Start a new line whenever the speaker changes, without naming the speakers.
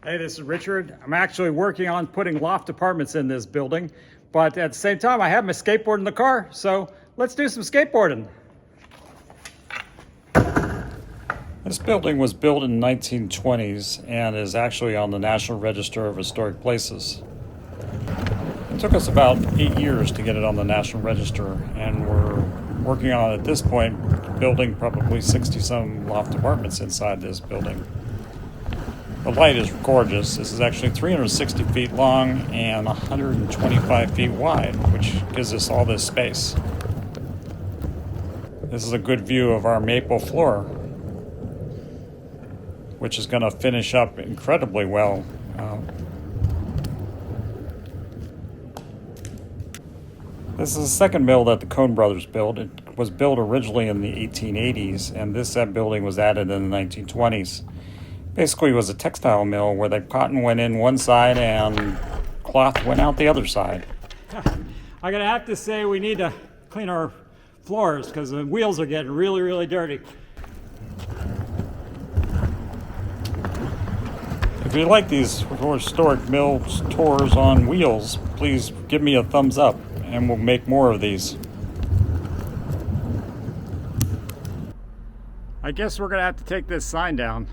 Hey, this is Richard. I'm actually working on putting loft apartments in this building, but at the same time, I have my skateboard in the car, so let's do some skateboarding. This building was built in the 1920s and is actually on the National Register of Historic Places. It took us about 8 years to get it on the National Register, and we're working on, at this point, building probably 60-some loft apartments inside this building. The light is gorgeous. This is actually 360 feet long and 125 feet wide, which gives us all this space. This is a good view of our maple floor, which is going to finish up incredibly well. This is the second mill that the Cohn brothers built. It was built originally in the 1880s, and this building was added in the 1920s. Basically, it was a textile mill where the cotton went in one side and cloth went out the other side. I'm gonna have to say we need to clean our floors because the wheels are getting really, really dirty. If you like these historic mill tours on wheels, please give me a thumbs up and we'll make more of these. I guess we're gonna have to take this sign down.